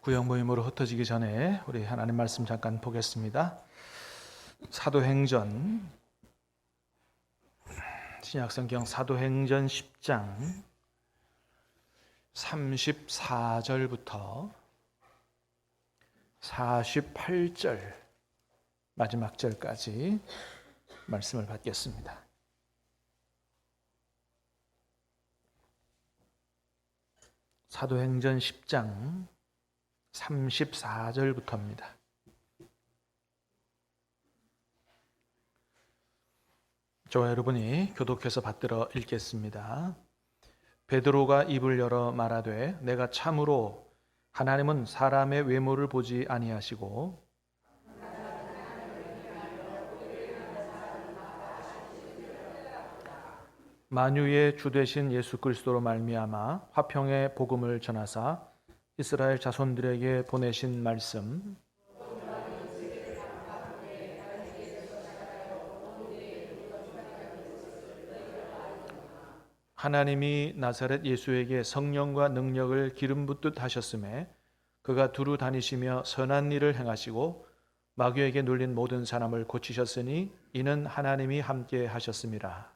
구역 모임으로 흩어지기 전에 우리 하나님 말씀 잠깐 보겠습니다. 사도행전 신약성경 사도행전 10장 34절부터 48절 마지막 절까지 말씀을 받겠습니다. 사도행전 10장 34절부터입니다. 저와 여러분이 교독해서 받들어 읽겠습니다. 베드로가 입을 열어 말하되 내가 참으로 하나님은 사람의 외모를 보지 아니하시고 만유의 주 되신 예수 그리스도로 말미암아 화평의 복음을 전하사 이스라엘 자손들에게 보내신 말씀 하나님이 나사렛 예수에게 성령과 능력을 기름 붓듯 하셨음에 그가 두루 다니시며 선한 일을 행하시고 마귀에게 눌린 모든 사람을 고치셨으니 이는 하나님이 함께 하셨습니다.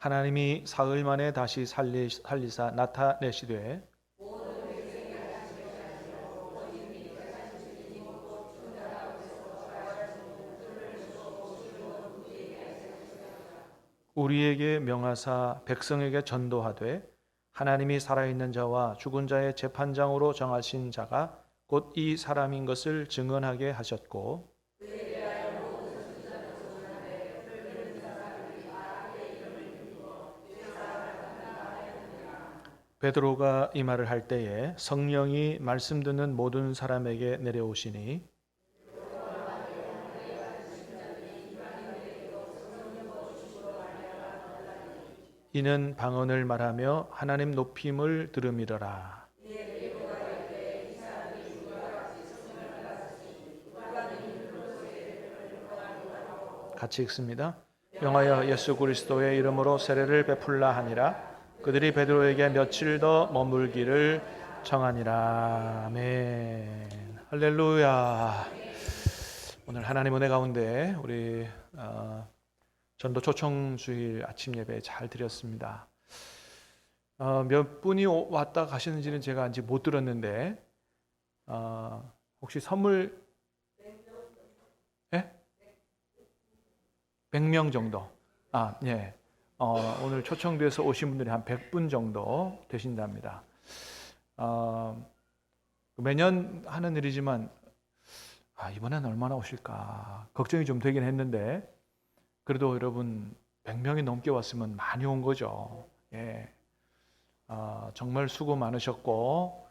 하나님이 사흘 만에 다시 살리사 나타내시되 우리에게 명하사 백성에게 전도하되 하나님이 살아있는 자와 죽은 자의 재판장으로 정하신 자가 곧 이 사람인 것을 증언하게 하셨고 베드로가 이 말을 할 때에 성령이 말씀 듣는 모든 사람에게 내려오시니 이는 방언을 말하며 하나님 높임을 들음이러라. 같이 읽습니다. 영하여 예수 그리스도의 이름으로 세례를 베풀라 하니라. 그들이 베드로에게 며칠 더 머물기를 청하니라. 아멘. 할렐루야. 오늘 하나님 은혜 가운데 우리 전도 초청 주일 아침 예배 잘 드렸습니다. 몇 분이 왔다 가시는지는 제가 아직 못 들었는데 혹시 선물 100명 정도. 예. 오늘 초청돼서 오신 분들이 한 100분 정도 되신답니다. 매년 하는 일이지만 이번엔 얼마나 오실까 걱정이 좀 되긴 했는데 그래도 여러분 100명이 넘게 왔으면 많이 온 거죠. 예. 정말 수고 많으셨고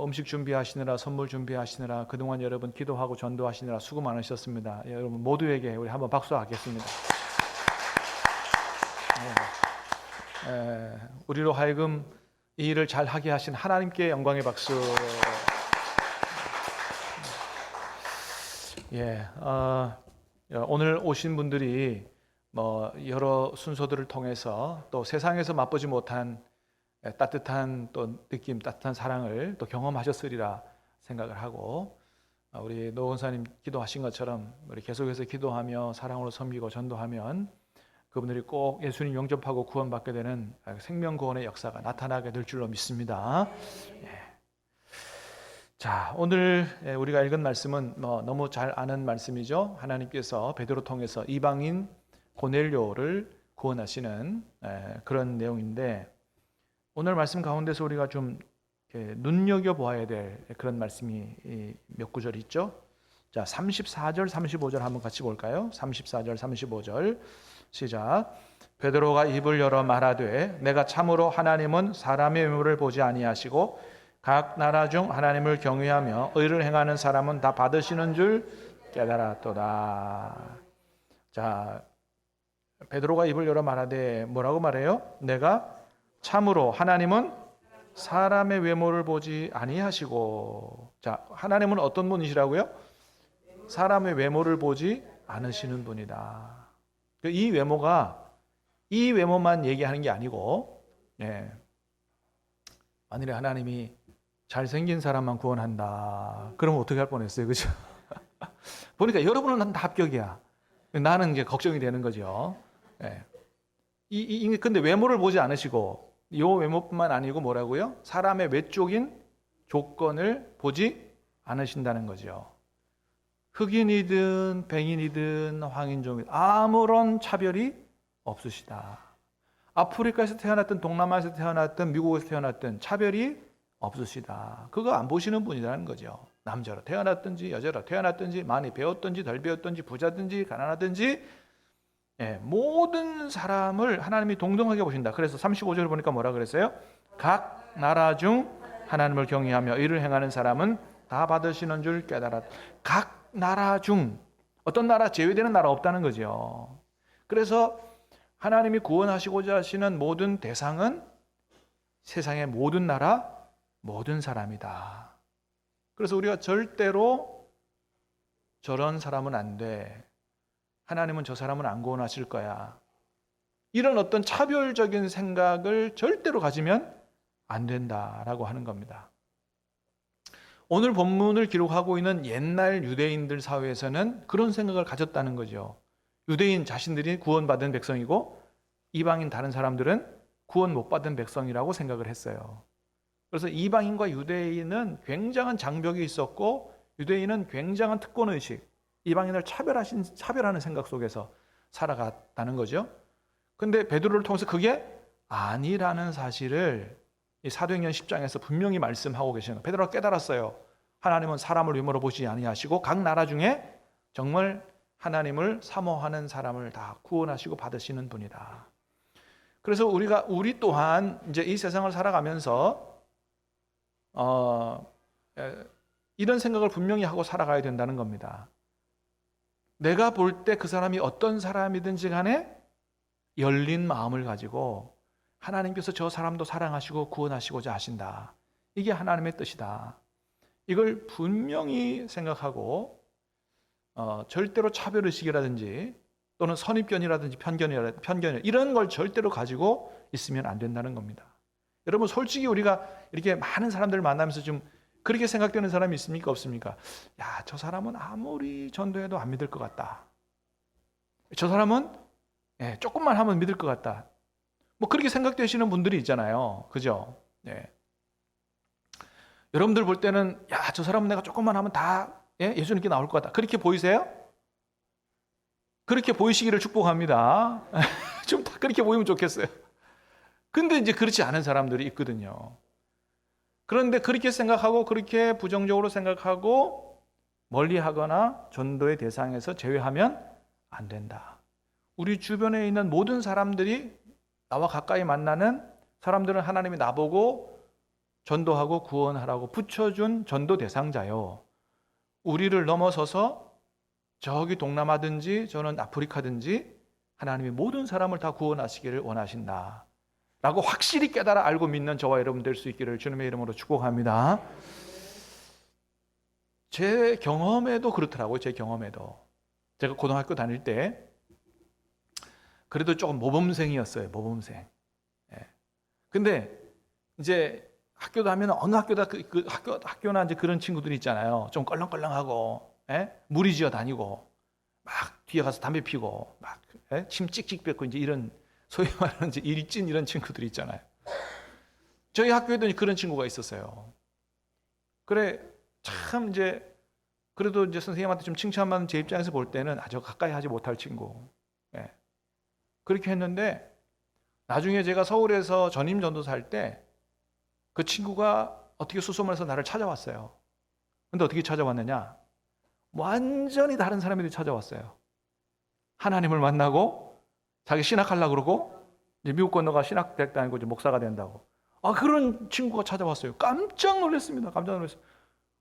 음식 준비하시느라 선물 준비하시느라 그동안 여러분 기도하고 전도하시느라 수고 많으셨습니다. 여러분 모두에게 우리 한번 박수하겠습니다. 우리로 하여금 이 일을 잘 하게 하신 하나님께 영광의 박수. 오늘 오신 분들이 여러 순서들을 통해서 또 세상에서 맛보지 못한 따뜻한 또 느낌, 따뜻한 사랑을 또 경험하셨으리라 생각을 하고 우리 노 원사님 기도하신 것처럼 우리 계속해서 기도하며 사랑으로 섬기고 전도하면 그분들이 꼭 예수님 영접하고 구원받게 되는 생명구원의 역사가 나타나게 될 줄로 믿습니다. 자, 오늘 우리가 읽은 말씀은 너무 잘 아는 말씀이죠. 하나님께서 베드로 통해서 이방인 고넬료를 구원하시는 그런 내용인데 오늘 말씀 가운데서 우리가 좀 눈여겨보아야 될 그런 말씀이 몇 구절 있죠. 자, 34절, 35절 한번 같이 볼까요? 34절, 35절 시작. 베드로가 입을 열어 말하되 내가 참으로 하나님은 사람의 외모를 보지 아니하시고 각 나라 중 하나님을 경외하며 의를 행하는 사람은 다 받으시는 줄 깨달았도다. 자, 베드로가 입을 열어 말하되 뭐라고 말해요? 내가 참으로 하나님은 사람의 외모를 보지 아니하시고. 자, 하나님은 어떤 분이시라고요? 사람의 외모를 보지 않으시는 분이다. 이 외모가 이 외모만 얘기하는 게 아니고, 예. 만일에 하나님이 잘생긴 사람만 구원한다. 그러면 어떻게 할 뻔했어요, 그죠? 보니까 여러분은 다 합격이야. 나는 이제 걱정이 되는 거죠. 예. 근데 외모를 보지 않으시고, 이 외모뿐만 아니고 뭐라고요? 사람의 외적인 조건을 보지 않으신다는 거죠. 흑인이든 백인이든 황인종이든 아무런 차별이 없으시다. 아프리카에서 태어났든 동남아에서 태어났든 미국에서 태어났든 차별이 없으시다. 그거 안 보시는 분이라는 거죠. 남자로 태어났든지 여자로 태어났든지 많이 배웠든지 덜 배웠든지 부자든지 가난하든지, 예, 모든 사람을 하나님이 동등하게 보신다. 그래서 35절 보니까 뭐라 그랬어요? 각 나라 중 하나님을 경외하며 이를 행하는 사람은 다 받으시는 줄 깨달았다. 각 나라 중 어떤 나라 제외되는 나라 없다는 거죠. 그래서 하나님이 구원하시고자 하시는 모든 대상은 세상의 모든 나라, 모든 사람이다. 그래서 우리가 절대로 저런 사람은 안 돼. 하나님은 저 사람은 안 구원하실 거야. 이런 어떤 차별적인 생각을 절대로 가지면 안 된다라고 하는 겁니다. 오늘 본문을 기록하고 있는 옛날 유대인들 사회에서는 그런 생각을 가졌다는 거죠. 유대인 자신들이 구원받은 백성이고 이방인 다른 사람들은 구원 못 받은 백성이라고 생각을 했어요. 그래서 이방인과 유대인은 굉장한 장벽이 있었고 유대인은 굉장한 특권의식, 이방인을 차별하는 생각 속에서 살아갔다는 거죠. 근데 베드로를 통해서 그게 아니라는 사실을 이 사도행전 10장에서 분명히 말씀하고 계시는 거예요. 베드로가 깨달았어요. 하나님은 사람을 외모로 보시지 아니하시고 각 나라 중에 정말 하나님을 사모하는 사람을 다 구원하시고 받으시는 분이다. 그래서 우리 또한 이제 이 세상을 살아가면서 이런 생각을 분명히 하고 살아가야 된다는 겁니다. 내가 볼 때 그 사람이 어떤 사람이든지 간에 열린 마음을 가지고 하나님께서 저 사람도 사랑하시고 구원하시고자 하신다. 이게 하나님의 뜻이다. 이걸 분명히 생각하고 절대로 차별의식이라든지 또는 선입견이라든지 편견 이런 걸 절대로 가지고 있으면 안 된다는 겁니다. 여러분 솔직히 우리가 이렇게 많은 사람들을 만나면서 좀 그렇게 생각되는 사람이 있습니까? 없습니까? 야, 저 사람은 아무리 전도해도 안 믿을 것 같다. 저 사람은 조금만 하면 믿을 것 같다. 뭐 그렇게 생각되시는 분들이 있잖아요. 그죠? 네. 여러분들 볼 때는 야, 저 사람은 내가 조금만 하면 다 예수님께 나올 것 같다. 그렇게 보이세요? 그렇게 보이시기를 축복합니다. 좀 다 그렇게 보이면 좋겠어요. 근데 이제 그렇지 않은 사람들이 있거든요. 그런데 그렇게 생각하고 그렇게 부정적으로 생각하고 멀리하거나 전도의 대상에서 제외하면 안 된다. 우리 주변에 있는 모든 사람들이 나와 가까이 만나는 사람들은 하나님이 나보고 전도하고 구원하라고 붙여준 전도 대상자요. 우리를 넘어서서 저기 동남아든지 저는 아프리카든지 하나님이 모든 사람을 다 구원하시기를 원하신다. 라고 확실히 깨달아 알고 믿는 저와 여러분 될 수 있기를 주님의 이름으로 축복합니다. 제 경험에도 그렇더라고요. 제 경험에도. 제가 고등학교 다닐 때 그래도 조금 모범생이었어요. 모범생. 근데 이제 학교도 하면 어느 학교다 학교나 이제 그런 친구들이 있잖아요. 좀 껄렁껄렁하고 무리지어 다니고 막 뒤에 가서 담배 피고 막 침 찍찍 뱉고 이제 이런 소위 말하는 이제 일진 이런 친구들이 있잖아요. 저희 학교에도 그런 친구가 있었어요. 그래 참 이제 그래도 이제 선생님한테 좀 칭찬받는 제 입장에서 볼 때는 아주 가까이 하지 못할 친구. 그렇게 했는데 나중에 제가 서울에서 전임 전도사 할 때 그 친구가 어떻게 수소문해서 나를 찾아왔어요. 근데 어떻게 찾아왔느냐? 완전히 다른 사람들이 찾아왔어요. 하나님을 만나고 자기 신학하려고 그러고 이제 미국 건너가 신학대학 다니고 이제 목사가 된다고. 그런 친구가 찾아왔어요. 깜짝 놀랐습니다. 깜짝 놀랐어요.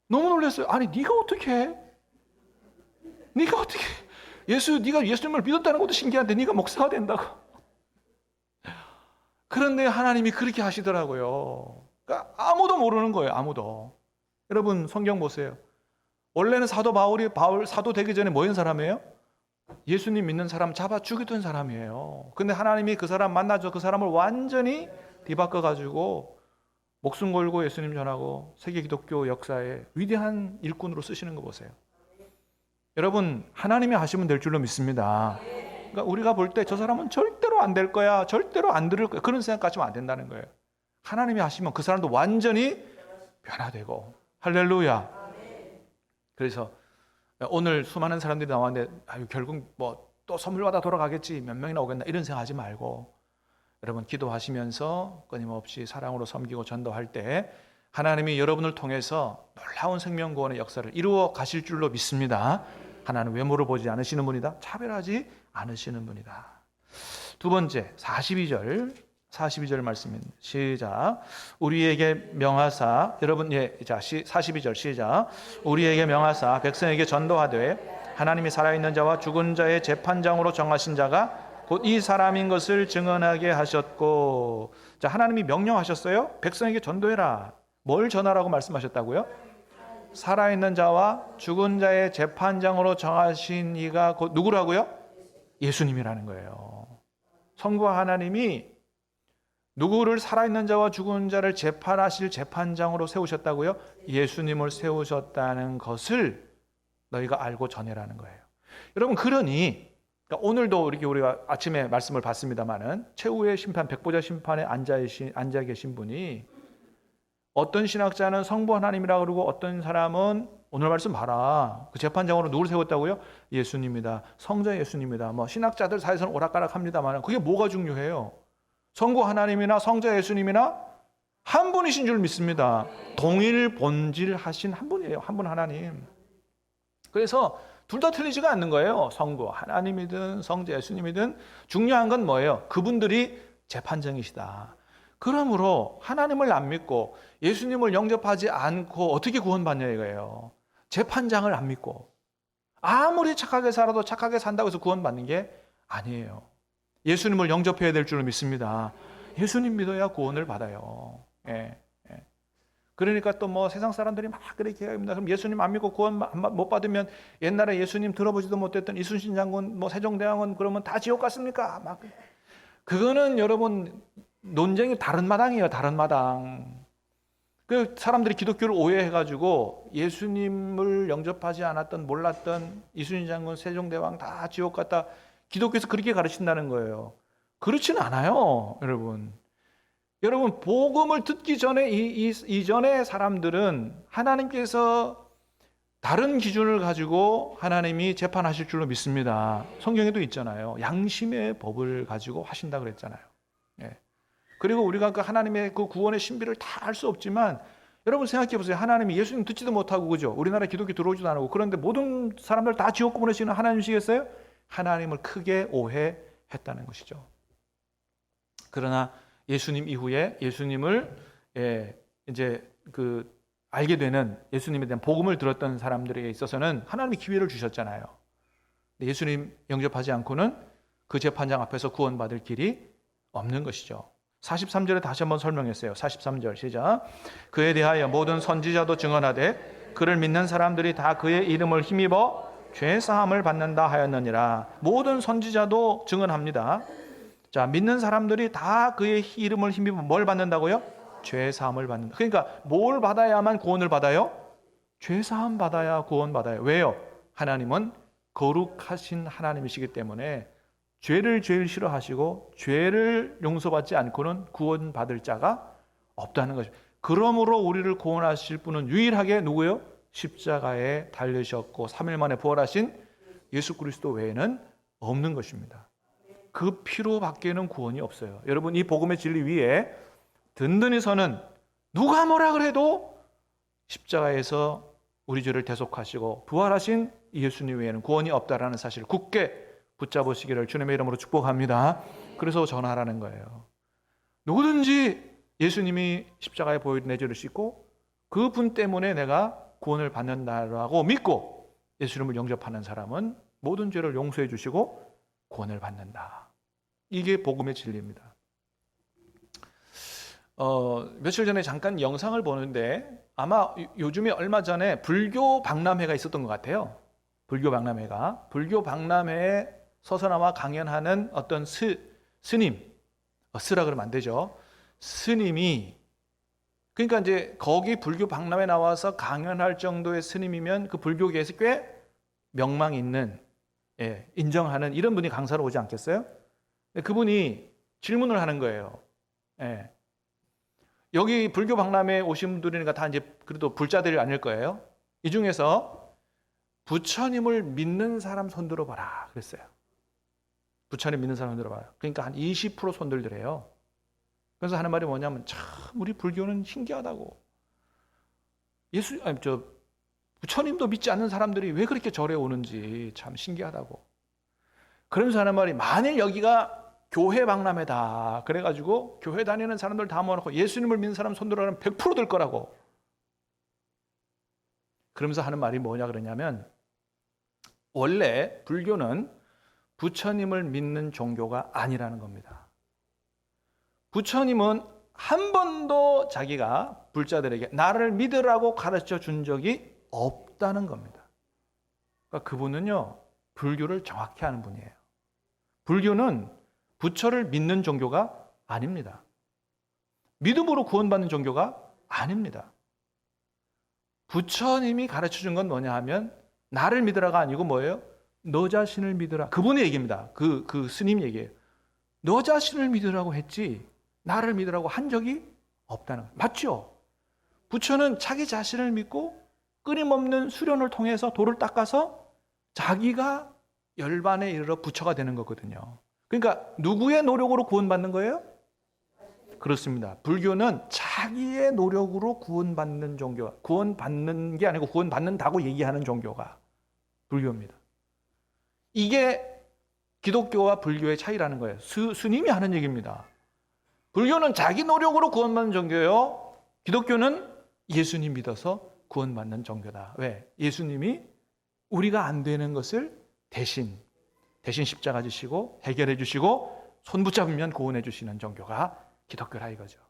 너무 놀랐어요. 아니 네가 어떻게 해? 네가 어떻게 해? 네가 예수님을 믿었다는 것도 신기한데 네가 목사가 된다고. 그런데 하나님이 그렇게 하시더라고요. 그러니까 아무도 모르는 거예요. 아무도. 여러분 성경 보세요. 원래는 사도 바울이 사도 되기 전에 뭐인 사람이에요? 예수님 믿는 사람 잡아 죽이던 사람이에요. 근데 하나님이 그 사람 만나줘 그 사람을 완전히 뒤바꿔 가지고 목숨 걸고 예수님 전하고 세계 기독교 역사에 위대한 일꾼으로 쓰시는 거 보세요. 여러분, 하나님이 하시면 될 줄로 믿습니다. 그러니까 우리가 볼 때 저 사람은 절대로 안 될 거야, 절대로 안 들을 거야, 그런 생각 가지면 안 된다는 거예요. 하나님이 하시면 그 사람도 완전히 변화되고. 할렐루야. 그래서 오늘 수많은 사람들이 나왔는데 결국 뭐 또 선물 받아 돌아가겠지, 몇 명이나 오겠나, 이런 생각하지 말고 여러분 기도하시면서 끊임없이 사랑으로 섬기고 전도할 때 하나님이 여러분을 통해서 놀라운 생명구원의 역사를 이루어 가실 줄로 믿습니다. 하나는 외모를 보지 않으시는 분이다. 차별하지 않으시는 분이다. 두 번째 42절 말씀입니다. 시작. 우리에게 명하사, 여러분, 자 42절 시작. 우리에게 명하사 백성에게 전도하되 하나님이 살아있는 자와 죽은 자의 재판장으로 정하신 자가 곧 이 사람인 것을 증언하게 하셨고. 자, 하나님이 명령하셨어요. 백성에게 전도해라. 뭘 전하라고 말씀하셨다고요? 살아있는 자와 죽은 자의 재판장으로 정하신 이가 곧 누구라고요? 예수님이라는 거예요. 성부와 하나님이 누구를 살아있는 자와 죽은 자를 재판하실 재판장으로 세우셨다고요? 예수님을 세우셨다는 것을 너희가 알고 전해라는 거예요. 여러분, 그러니까 오늘도 이렇게 우리가 아침에 말씀을 봤습니다마는 최후의 심판, 백보자 심판에 앉아 계신 분이, 어떤 신학자는 성부 하나님이라고 그러고 어떤 사람은 오늘 말씀 봐라, 그 재판장으로 누구를 세웠다고요? 예수님이다, 성자 예수님이다. 뭐 신학자들 사이에서는 오락가락합니다만 그게 뭐가 중요해요? 성부 하나님이나 성자 예수님이나 한 분이신 줄 믿습니다. 동일 본질 하신 한 분이에요. 한 분 하나님. 그래서 둘 다 틀리지가 않는 거예요. 성부 하나님이든 성자 예수님이든 중요한 건 뭐예요? 그분들이 재판장이시다. 그러므로 하나님을 안 믿고 예수님을 영접하지 않고 어떻게 구원받냐 이거예요. 재판장을 안 믿고 아무리 착하게 살아도 착하게 산다고 해서 구원받는 게 아니에요. 예수님을 영접해야 될 줄로 믿습니다. 예수님 믿어야 구원을 받아요. 예. 그러니까 또 뭐 세상 사람들이 막 그렇게 합니다. 그럼 예수님 안 믿고 구원 못 받으면 옛날에 예수님 들어보지도 못했던 이순신 장군, 뭐 세종대왕은 그러면 다 지옥 갔습니까? 막 그거는 여러분 논쟁이 다른 마당이에요. 다른 마당. 그 사람들이 기독교를 오해해가지고 예수님을 영접하지 않았던, 몰랐던 이순신 장군, 세종대왕 다 지옥 갔다, 기독교에서 그렇게 가르친다는 거예요. 그렇진 않아요, 여러분. 여러분, 복음을 듣기 전에 이전의 사람들은 하나님께서 다른 기준을 가지고 하나님이 재판하실 줄로 믿습니다. 성경에도 있잖아요. 양심의 법을 가지고 하신다 그랬잖아요. 예. 그리고 우리가 그 하나님의 그 구원의 신비를 다 알 수 없지만 여러분 생각해 보세요. 하나님이 예수님 듣지도 못하고, 그죠? 우리나라 기독교 들어오지도 않고, 그런데 모든 사람들 다 지옥 보내시는 하나님이시겠어요? 하나님을 크게 오해했다는 것이죠. 그러나 예수님 이후에 예수님을 이제 알게 되는, 예수님에 대한 복음을 들었던 사람들에게 있어서는 하나님이 기회를 주셨잖아요. 예수님 영접하지 않고는 그 재판장 앞에서 구원받을 길이 없는 것이죠. 43절에 다시 한번 설명했어요. 43절 시작. 그에 대하여 모든 선지자도 증언하되 그를 믿는 사람들이 다 그의 이름을 힘입어 죄사함을 받는다 하였느니라. 모든 선지자도 증언합니다. 자, 믿는 사람들이 다 그의 이름을 힘입어 뭘 받는다고요? 죄사함을 받는다. 그러니까 뭘 받아야만 구원을 받아요? 죄사함 받아야 구원 받아요. 왜요? 하나님은 거룩하신 하나님이시기 때문에 죄를 제일 싫어하시고 죄를 용서받지 않고는 구원받을 자가 없다는 것입니다. 그러므로 우리를 구원하실 분은 유일하게 누구예요? 십자가에 달리셨고 3일 만에 부활하신 예수 그리스도 외에는 없는 것입니다. 그 피로 밖에는 구원이 없어요. 여러분, 이 복음의 진리 위에 든든히 서는, 누가 뭐라 그래도 십자가에서 우리 죄를 대속하시고 부활하신 예수님 외에는 구원이 없다라는 사실을 굳게 붙잡으시기를 주님의 이름으로 축복합니다. 그래서 전하라는 거예요. 누구든지 예수님이 십자가에 보여준 내 죄를 씻고 그분 때문에 내가 구원을 받는다라고 믿고 예수님을 영접하는 사람은 모든 죄를 용서해 주시고 구원을 받는다. 이게 복음의 진리입니다. 며칠 전에 잠깐 영상을 보는데 아마 요즘에 얼마 전에 불교 박람회가 있었던 것 같아요. 불교 박람회에 서서 나와 강연하는 어떤 스님, 스라 그러면 안 되죠. 스님이, 그러니까 이제 거기 불교 박람회에 나와서 강연할 정도의 스님이면 그 불교계에서 꽤 명망 있는, 인정하는 이런 분이 강사로 오지 않겠어요? 그분이 질문을 하는 거예요. 여기 불교 박람회에 오신 분들이니까 다 이제 그래도 불자들이 아닐 거예요. 이 중에서 부처님을 믿는 사람 손 들어봐라 그랬어요. 부처님 믿는 사람 손 들어봐라. 그러니까 한 20% 손들더래요. 그래서 하는 말이 뭐냐면, 참 우리 불교는 신기하다고. 부처님도 믿지 않는 사람들이 왜 그렇게 절에 오는지 참 신기하다고. 그러면서 하는 말이, 만일 여기가 교회 박람회다 그래가지고 교회 다니는 사람들 다 모아놓고 예수님을 믿는 사람 손들어라면 100% 될 거라고. 그러면서 하는 말이 뭐냐 그러냐면, 원래 불교는 부처님을 믿는 종교가 아니라는 겁니다. 부처님은 한 번도 자기가 불자들에게 나를 믿으라고 가르쳐 준 적이 없다는 겁니다. 그러니까 그분은요, 불교를 정확히 아는 분이에요. 불교는 부처를 믿는 종교가 아닙니다. 믿음으로 구원받는 종교가 아닙니다. 부처님이 가르쳐 준 건 뭐냐 하면, 나를 믿으라가 아니고 뭐예요? 너 자신을 믿으라. 그분의 얘기입니다. 그 스님 얘기예요. 너 자신을 믿으라고 했지 나를 믿으라고 한 적이 없다는 거예요. 맞죠? 부처는 자기 자신을 믿고 끊임없는 수련을 통해서 돌을 닦아서 자기가 열반에 이르러 부처가 되는 거거든요. 그러니까 누구의 노력으로 구원받는 거예요? 그렇습니다. 불교는 자기의 노력으로 구원받는 종교, 구원받는 게 아니고 구원받는다고 얘기하는 종교가 불교입니다. 이게 기독교와 불교의 차이라는 거예요. 스님이 하는 얘기입니다. 불교는 자기 노력으로 구원받는 종교예요. 기독교는 예수님 믿어서 구원받는 종교다. 왜? 예수님이 우리가 안 되는 것을 대신 십자가 지시고 해결해 주시고 손 붙잡으면 구원해 주시는 종교가 기독교라 이거죠.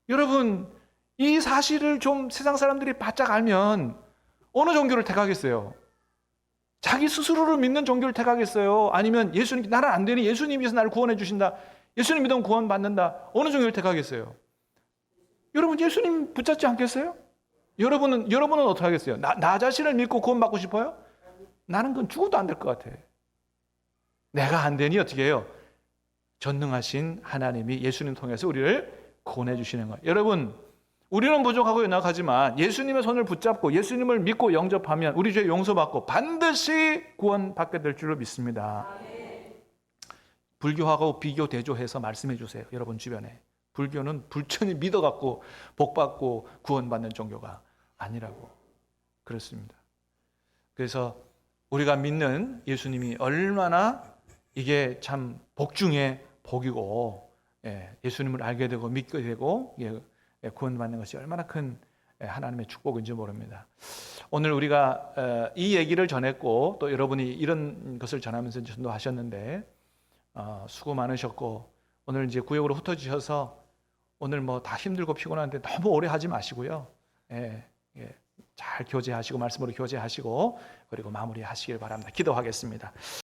여러분, 이 사실을 좀 세상 사람들이 바짝 알면 어느 종교를 택하겠어요? 자기 스스로를 믿는 종교를 택하겠어요? 아니면 예수님, 나는 안 되니 예수님께서 나를 구원해 주신다, 예수님 믿으면 구원받는다, 어느 종교를 택하겠어요? 여러분, 예수님 붙잡지 않겠어요? 여러분은 어떻게 하겠어요? 나 자신을 믿고 구원받고 싶어요? 나는 그건 죽어도 안 될 것 같아. 내가 안 되니 어떻게 해요? 전능하신 하나님이 예수님 통해서 우리를 구원해 주시는 거예요. 여러분, 우리는 부족하고 연약하지만 예수님의 손을 붙잡고 예수님을 믿고 영접하면 우리 죄 용서받고 반드시 구원받게 될 줄로 믿습니다. 불교하고 비교 대조해서 말씀해 주세요. 여러분 주변에. 불교는 부처님 믿어갖고 복받고 구원받는 종교가 아니라고. 그렇습니다. 그래서 우리가 믿는 예수님이 얼마나 이게 참 복 중에 복이고, 예수님을 알게 되고 믿게 되고 구원받는 것이 얼마나 큰 하나님의 축복인지 모릅니다. 오늘 우리가 이 얘기를 전했고 또 여러분이 이런 것을 전하면서 전도하셨는데 수고 많으셨고, 오늘 이제 구역으로 흩어지셔서 오늘 뭐 다 힘들고 피곤한데 너무 오래 하지 마시고요. 잘 교제하시고 말씀으로 교제하시고 그리고 마무리하시길 바랍니다. 기도하겠습니다.